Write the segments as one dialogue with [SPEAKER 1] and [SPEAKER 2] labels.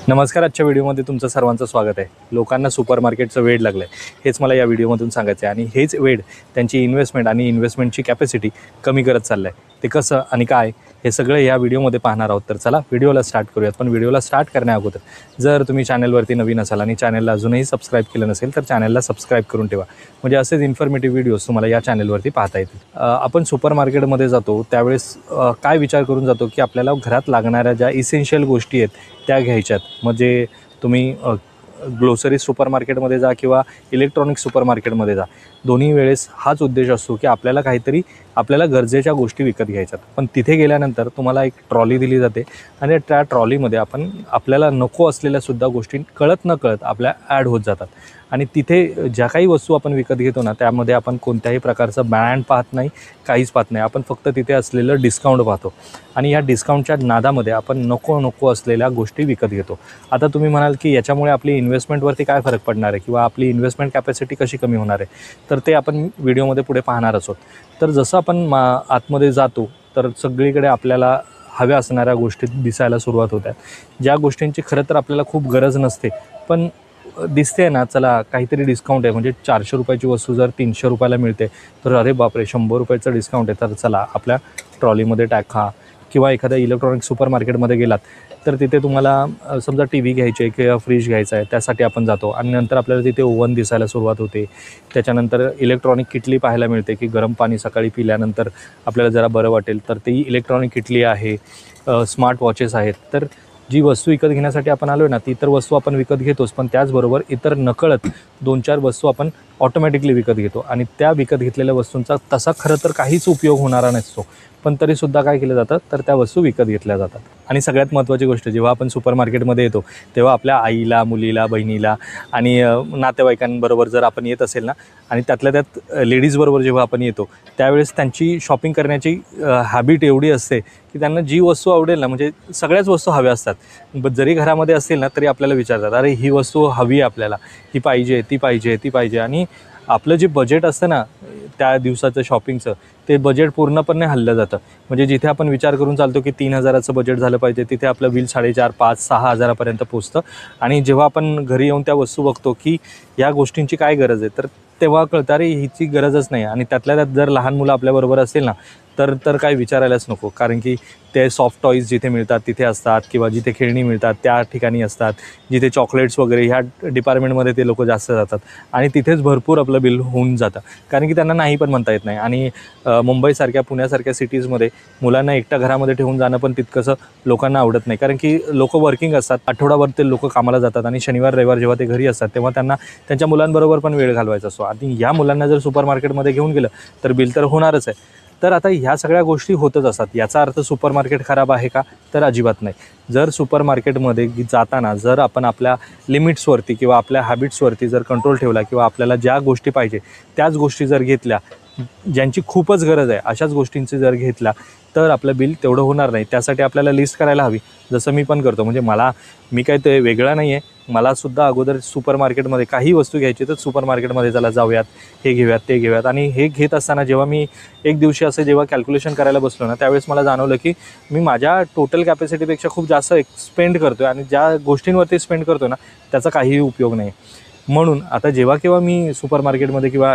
[SPEAKER 1] नमस्कार. आजच्या व्हिडिओमध्ये तुमचं सर्वांचं स्वागत आहे. लोकांना सुपरमार्केटचं वेड लागलं आहे हेच मला या व्हिडिओमधून सांगायचं आहे आणि हेच वेड त्यांची इन्व्हेस्टमेंट आणि इन्व्हेस्टमेंटची कॅपॅसिटी कमी करत चाललं आहे. ते कसं आणि काय हे सगळं या व्हिडिओमध्ये पाहणार आहोत. तर चला व्हिडिओला स्टार्ट करूयात. पण व्हिडिओला स्टार्ट करण्या अगोदर जर तुम्ही चॅनलवरती नवीन असाल आणि चॅनलला अजूनही सबस्क्राईब केलं नसेल तर चॅनलला सबस्क्राईब करून ठेवा, म्हणजे असेच इन्फॉर्मेटिव्ह व्हिडिओज तुम्हाला या चॅनलवरती पाहता येतील. आपण सुपरमार्केटमध्ये जातो त्यावेळेस काय विचार करून जातो की आपल्याला घरात लागणाऱ्या ज्या इसेन्शियल गोष्टी आहेत त्या घ्यायच्यात. म्हणजे तुम्ही ग्लोसरी सुपरमार्केटमध्ये जा किंवा इलेक्ट्रॉनिक सुपरमार्केटमध्ये जा, दोन्ही वेळेस हाच उद्देश असतो की आपल्याला काहीतरी आपल्याला गरजेच्या गोष्टी विकत घ्यायच्यात. पण तिथे गेल्यानंतर तुम्हाला एक ट्रॉली दिली जाते आणि त्या ट्रॉलीमध्ये आपल्याला नको असलेल्यासुद्धा गोष्टी कळत नकळत आपल्या ॲड होत जातात. आणि तिथे ज्या काही वस्तू आपण विकत घेतो ना त्यामध्ये आपण कोणत्याही प्रकारचं ब्रँड पाहत नाही, काहीच पाहत नाही. आपण फक्त तिथे असलेलं डिस्काउंट पाहतो आणि ह्या डिस्काउंटच्या नादामध्ये आपण नको असलेल्या गोष्टी विकत घेतो. आता तुम्ही म्हणाल की याच्यामुळे आपली इन्व्हेस्टमेंटवरती काय फरक पडणार आहे किंवा आपली इन्व्हेस्टमेंट कॅपॅसिटी कशी कमी होणार आहे, तर ते आपण व्हिडिओमध्ये पुढे पाहणार आहोत. तर जसं आपण आतमध्ये जातो तर सगळीकडे आपल्याला हव्या असणाऱ्या गोष्टी दिसायला सुरुवात होतात, ज्या गोष्टींची खरं तर आपल्याला खूप गरज नसते पण दिसते ना, चला काहीतरी डिस्काउंट आहे, म्हणजे 400 रुपयाची वस्तू जर 300 रुपयाला मिळते तर अरे बापरे 100 रुपयाचं डिस्काउंट आहे, तर चला आपल्या ट्रॉलीमध्ये टाका. किंवा एखाद्या इलेक्ट्रॉनिक सुपरमार्केटमध्ये गेलात तर तिथे तुम्हाला समजा टी व्ही घ्यायची आहे किंवा फ्रीज घ्यायचा आहे, त्यासाठी आपण जातो आणि नंतर आपल्याला तिथे ओव्हन दिसायला सुरुवात होते. त्याच्यानंतर इलेक्ट्रॉनिक किटली पाहायला मिळते की गरम पाणी सकाळी पिल्यानंतर आपल्याला जरा बरं वाटेल, तर ती इलेक्ट्रॉनिक किटली आहे. स्मार्ट वॉचेस आहेत. तर जी वस्तू विकत घेण्यासाठी आपण आलो आहे ना, ती इतर वस्तू आपण विकत घेतोच, पण त्याचबरोबर इतर नकळत 2-4 वस्तू आपण ऑटोमॅटिकली विकत घेतो आणि त्या विकत घेतलेल्या वस्तूंचा तसा खरं तर काहीच उपयोग होणारा नसतो, पण तरीसुद्धा काय केलं जातं तर त्या वस्तू विकत घेतल्या जातात. आणि सगळ्यात महत्त्वाची गोष्ट, जेव्हा आपण सुपरमार्केटमध्ये येतो तेव्हा आपल्या आईला, मुलीला, बहिणीला आणि नातेवाईकांबरोबर जर आपण येत असेल ना, आणि त्यातल्या त्यात लेडीजबरोबर जेव्हा आपण येतो त्यावेळेस त्यांची शॉपिंग करण्याची हॅबिट एवढी असते की त्यांना जी वस्तू आवडेल ना, म्हणजे सगळ्याच वस्तू हव्या असतात, जरी घरामध्ये असेल ना तरी आपल्याला विचारतात, अरे ही वस्तू हवी आहे आपल्याला, ही पाहिजे, ती पाहिजे, ती पाहिजे. आणि आपलं जे बजेट असतं ना त्या दिवसाचं शॉपिंगचं, ते बजेट पूर्णपणे हललं जातं. म्हणजे जिथे आपण विचार करून चालतो की 3,000चं बजेट झालं पाहिजे, तिथे आपलं बिल 4,500, 5,000, 6,000पर्यंत पोचतं. आणि जेव्हा आपण घरी येऊन त्या वस्तू बघतो की या गोष्टींची काय गरज आहे, तर तेव्हा कळतं अरे हिची गरजच नाही. आणि त्यातल्या त्यात जर लहान मुलं आपल्याबरोबर असेल ना तर काय विचारायलाच नको, कारण की ते सॉफ्ट टॉईज जिथे मिळतात तिथे असतात किंवा जिथे खेळणी मिळतात त्या ठिकाणी असतात, जिथे चॉकलेट्स वगैरे ह्या डिपार्टमेंटमध्ये ते लोक जास्त जातात आणि तिथेच भरपूर आपलं बिल होऊन जातं, कारण की त्यांना नाही पण म्हणता येत नाही. आणि मुंबईसारख्या, पुण्यासारख्या सिटीजमध्ये मुलांना एकट्या घरामध्ये ठेवून जाणं पण तितकंसं लोकांना आवडत नाही, कारण की लोक वर्किंग असतात, आठवडाभर ते लोक कामाला जातात आणि शनिवार रविवार जेव्हा ते घरी असतात तेव्हा त्यांना त्यांच्या मुलांबरोबर पण वेळ घालवायचा असतो. आणि या मुलांना जर सुपरमार्केटमध्ये घेऊन गेलं तर बिल तर होणारच आहे. तर आता ह्या सगळ्या गोष्टी होतच असतात. याचा अर्थ सुपरमार्केट खराब आहे का, तर अजिबात नाही. जर सुपरमार्केटमध्ये जाताना जर आपण आपल्या लिमिट्सवरती किंवा आपल्या हॅबिट्सवरती जर कंट्रोल ठेवला किंवा आपल्याला ज्या गोष्टी पाहिजे त्याच गोष्टी जर घेतल्या, ज्यांची खूपच गरज आहे अशाच गोष्टींची जर घेतल्या, तर आपलं बिल तेवढं होणार नाही. त्यासाठी आपल्याला लिस्ट करायला हवी, जसं मी पण करतो. म्हणजे मी काय ते वेगळं नाही आहे, मलासुद्धा अगोदर सुपरमार्केटमध्ये काही वस्तू घ्यायची तर सुपरमार्केटमध्ये चला जाऊयात, हे घेऊयात, ते घेऊयात. आणि हे घेत असताना जेव्हा मी एक दिवशी असं जेव्हा कॅल्क्युलेशन करायला बसलो ना, त्यावेळेस मला जाणवलं की मी माझ्या टोटल कॅपॅसिटीपेक्षा खूप जास्त स्पेंड करतो आहे आणि ज्या गोष्टींवरती स्पेंड करतो ना त्याचा काहीही उपयोग नाही. म्हणून आता जेव्हा केव्हा मी सुपरमार्केटमध्ये किंवा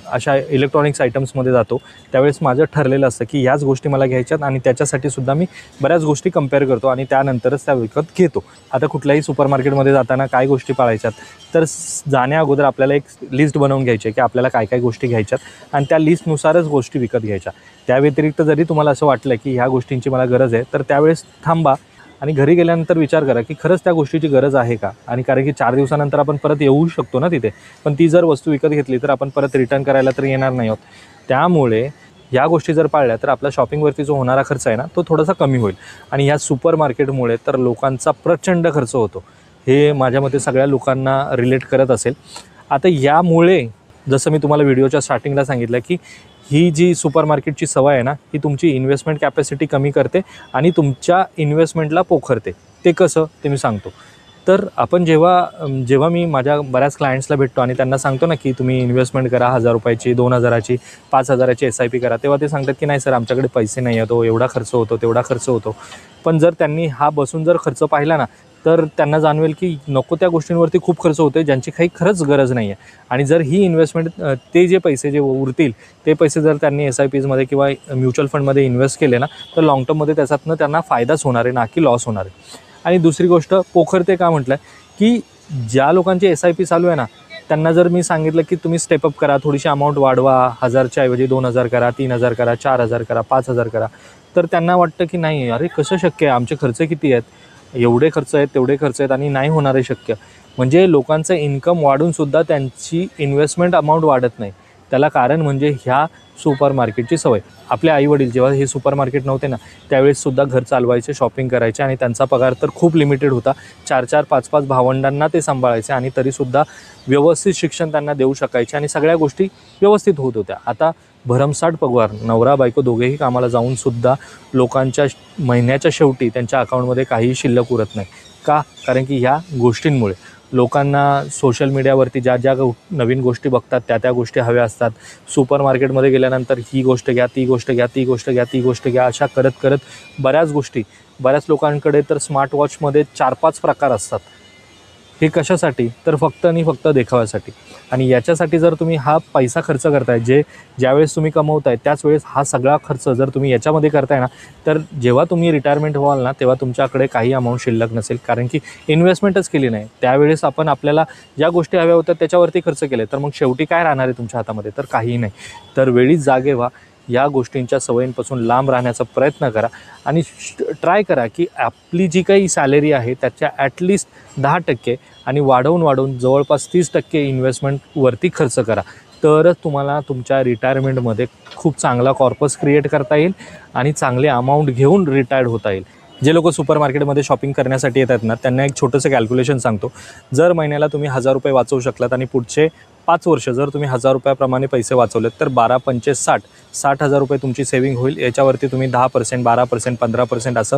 [SPEAKER 1] अशा इलेक्ट्रॉनिक्स आयटम्समध्ये जातो त्यावेळेस माझं ठरलेलं असतं की ह्याच गोष्टी मला घ्यायच्यात आणि त्याच्यासाठी सुद्धा मी बऱ्याच गोष्टी कंपेअर करतो आणि त्यानंतरच त्या विकत घेतो. आता कुठल्याही सुपरमार्केटमध्ये जाताना काय गोष्टी पाळायच्यात, तर जाण्या अगोदर आपल्याला एक लिस्ट बनवून घ्यायची आहे की आपल्याला काय काय गोष्टी घ्यायच्यात आणि त्या लिस्टनुसारच गोष्टी विकत घ्यायच्या. त्या व्यतिरिक्त जरी तुम्हाला असं वाटलं की ह्या गोष्टींची मला गरज आहे तर त्यावेळेस थांबा आणि घरी गेल्यानंतर विचार करा की खरंच त्या गोष्टीची गरज आहे का. आणि कारण की 4 दिवसानंतर आपण परत येऊ शकतो ना तिथे, पण ती जर वस्तू विकत घेतली तर आपण परत रिटर्न करायला तर येणार नाही आहोत. त्यामुळे या गोष्टी जर पाळल्या तर आपल्या शॉपिंगवरती जो होणारा खर्च आहे ना तो थोडासा कमी होईल. आणि ह्या सुपरमार्केटमुळे तर लोकांचा प्रचंड खर्च होतो, हे माझ्या मते सगळ्या लोकांना रिलेट करत असेल. आता यामुळे जसं मी तुम्हाला व्हिडिओच्या स्टार्टिंगला सांगितलं की ही जी सुपरमार्केटची सवय आहे ना ही तुमची इन्व्हेस्टमेंट कॅपॅसिटी कमी करते आणि तुमच्या इन्व्हेस्टमेंटला पोखरते. ते कसं ते मी सांगतो. तर आपण जेव्हा मी माझ्या बऱ्याच क्लायंट्सला भेटतो आणि त्यांना सांगतो ना की तुम्ही इन्व्हेस्टमेंट करा 1,000 रुपयाची, 2,000ची, 5,000ची SIP करा, तेव्हा ते सांगतात की नाही सर आमच्याकडे पैसे नाही आहेत, एवढा खर्च होतो, तेवढा खर्च होतो. पण जर त्यांनी हा बसून जर खर्च पाहिला ना तर त्यांना जाणवेल की नको त्या गोष्टींवरती खूप खर्च होते ज्यांची काही खरंच गरज नाही आहे. आणि जर ही इन्व्हेस्टमेंट ते जे पैसे जे उरतील ते पैसे जर त्यांनी SIPsमध्ये किंवा म्युच्युअल फंडमध्ये इन्व्हेस्ट केले ना, तर लाँग टर्ममध्ये त्याच्यातनं त्यांना फायदाच होणार आहे, ना की लॉस होणार आहे. आणि दुसरी गोष्ट पोखरते का म्हटलं की ज्या लोकांची SIP चालू आहे ना, त्यांना जर मी सांगितलं की तुम्ही स्टेपअप करा, थोडीशी अमाऊंट वाढवा, 1000च्या ऐवजी 2000 करा, 3000 करा, 4000 करा, 5000 करा, तर त्यांना वाटतं की नाही अरे कसं शक्य आहे, आमचे खर्च किती आहेत, एवढे खर्च आहेत तेवढे खर्च आहेत आणि नाही होणार आहे शक्य. म्हणजे लोकांचं इन्कम वाढूनसुद्धा त्यांची इन्व्हेस्टमेंट अमाऊंट वाढत नाही. त्याला कारण म्हणजे ह्या सुपर मार्केटची सवय. आपले आईवडील जेव्हा हे सुपर मार्केट नव्हते ना, त्यावेळेससुद्धा घर चालवायचे, शॉपिंग करायचे आणि त्यांचा पगार तर खूप लिमिटेड होता. 4-4, 5-5 भावंडांना ते सांभाळायचे आणि तरीसुद्धा व्यवस्थित शिक्षण त्यांना देऊ शकायचे आणि सगळ्या गोष्टी व्यवस्थित होत होत्या. आता भरमसाठ पगार, नवरा बायको दोघेही कामाला जाऊनसुद्धा लोकांच्या महिन्याच्या शेवटी त्यांच्या अकाउंटमध्ये काहीही शिल्लक उरत नाही. का? कारण की ह्या गोष्टींमुळे लोकांना सोशल मीडियावरती ज्या नवीन गोष्टी बघतात त्या गोष्टी हव्या असतात. सुपर मार्केटमध्ये गेल्यानंतर ही गोष्ट घ्या, ती गोष्ट घ्या, ती गोष्ट घ्या, ती गोष्ट घ्या, अशा करत करत बऱ्याच गोष्टी, बऱ्याच लोकांकडे तर स्मार्टवॉचमध्ये 4-5 प्रकार असतात. हे कशासाठी? तर फक्त आणि फक्त देखाव्यासाठी. आणि याच्यासाठी जर तुम्ही हा पैसा खर्च करताय, ज्यावेळेस तुम्ही कमवताय त्याच वेळेस हा सगळा खर्च जर तुम्ही याच्यामध्ये करताय ना, तर जेव्हा तुम्ही रिटायरमेंट व्हाल ना, तेव्हा तुमच्याकडे काही अमाऊंट शिल्लक नसेल, कारण की इन्व्हेस्टमेंटच केली नाही. त्यावेळेस आपण आपल्याला ज्या गोष्टी हव्या होत्या त्याच्यावरती खर्च केले, तर मग शेवटी काय राहणार आहे तुमच्या हातामध्ये? तर काहीही नाही. तर वेळीच जागे व्हा, या गोष्टींच्या सवयींपासून लांब राहण्याचा प्रयत्न करा आणि ट्राय करा की आपली जी काही सॅलरी आहे त्याच्या ॲटलिस्ट 10% आणि वाढवून जवळपास 30% इन्व्हेस्टमेंटवरती खर्च करा. तरच तुम्हाला तुमच्या रिटायरमेंटमध्ये खूप चांगला कॉर्पस क्रिएट करता येईल आणि चांगले अमाऊंट घेऊन रिटायर्ड होता येईल. जे लोक सुपर मार्केटमध्ये शॉपिंग करण्यासाठी येतात ना, त्यांना एक छोटंसं कॅल्क्युलेशन सांगतो. जर महिन्याला तुम्ही 1000 रुपये वाचवू शकलात आणि पुढचे 5 वर्ष जर तुम्ही 1000 रुपयाप्रमाणे पैसे वाचवलेत, तर 12×5 = 60. 60,000 रुपये तुमची सेव्हिंग होईल. याच्यावरती तुम्ही 10%, 12%, 15% असं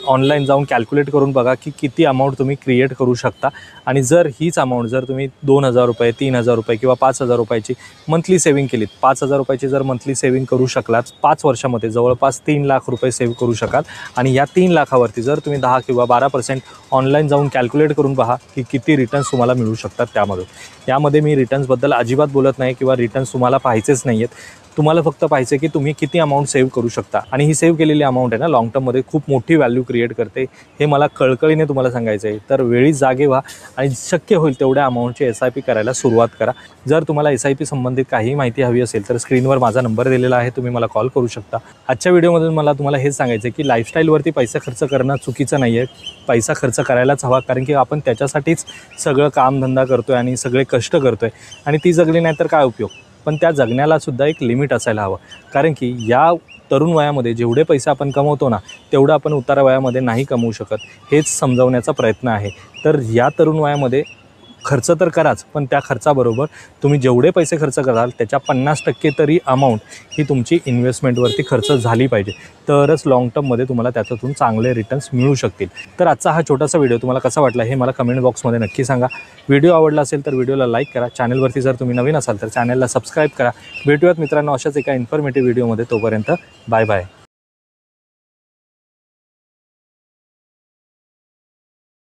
[SPEAKER 1] ऑनलाईन जाऊन कॅल्क्युलेट करून बघा की किती अमाऊंट तुम्ही क्रिएट करू शकता. आणि जर हीच अमाऊंट जर तुम्ही 2000 रुपये, 3000 रुपये किंवा 5000 रुपयाची मंथली सेव्हिंग केलीत, 5000 रुपयाची जर मंथली सेव्हिंग करू शकलात, 5 वर्षामध्ये जवळपास 3 लाख रुपये सेव्ह करू शकाल. आणि या 3 लाखावरती जर तुम्ही 10 किंवा 12% ऑनलाईन जाऊन कॅल्क्युलेट करून पहा की किती रिटर्न्स तुम्हाला मिळू शकतात त्यामधून. यामध्ये मी रिटर्न्सबद्दल अजिबात बोलत नाही किंवा रिटर्न्स तुम्हाला पाहायचेच नाही आहेत. तुम्हाला फक्त पाहिजे की तुम्ही किती अमाऊंट सेव्ह करू शकता. आणि ही सेव्ह केलेली अमाऊंट आहे ना, लाँग टर्ममध्ये खूप मोठी व्हॅल्यू क्रिएट करते, हे मला कळकळीने तुम्हाला सांगायचं आहे. तर वेळीच जागे व्हा आणि शक्य होईल तेवढ्या अमाऊंटची SIP करायला सुरुवात करा. जर तुम्हाला SIP संबंधित काही माहिती हवी असेल तर स्क्रीनवर माझा नंबर दिलेला आहे, तुम्ही मला कॉल करू शकता. आजच्या व्हिडिओमधून मला तुम्हाला हेच सांगायचं आहे की लाईफस्टाईलवरती पैसा खर्च करणं चुकीचं नाही आहे. पैसा खर्च करायलाच हवा, कारण की आपण त्याच्यासाठीच सगळं कामधंदा करतो आहे आणि सगळे कष्ट करतो आहे. आणि ती जगली नाही तर काय उपयोग? पण त्या जगण्यालासुद्धा एक लिमिट असायला हवं. कारण की या तरुण वयामध्ये जेवढे पैसे आपण कमवतो ना, तेवढं आपण उतारा वयामध्ये नाही कमवू शकत. हेच समजावण्याचा प्रयत्न आहे. तर या तरुण वयामध्ये खर्च तर कराच, पण त्या खर्चाबरोबर तुम्ही जेवढे पैसे खर्च कराल त्याच्या 50% तरी अमाऊंट ही तुमची इन्व्हेस्टमेंटवरती खर्च झाली पाहिजे. तरच लाँग टर्ममध्ये तुम्हाला त्याच्यातून चांगले रिटर्न्स मिळू शकतील. तर आजचा हा छोटासा व्हिडिओ तुम्हाला कसा वाटला हे मला कमेंट बॉक्समध्ये नक्की सांगा. व्हिडिओ आवडला असेल तर व्हिडिओला लाईक करा. चॅनलवरती जर तुम्ही नवीन असाल तर चॅनलला सबस्क्राईब करा. भेटूयात मित्रांनो अशाच एका इन्फॉर्मेटिव्ह व्हिडिओमध्ये. तोपर्यंत बाय बाय.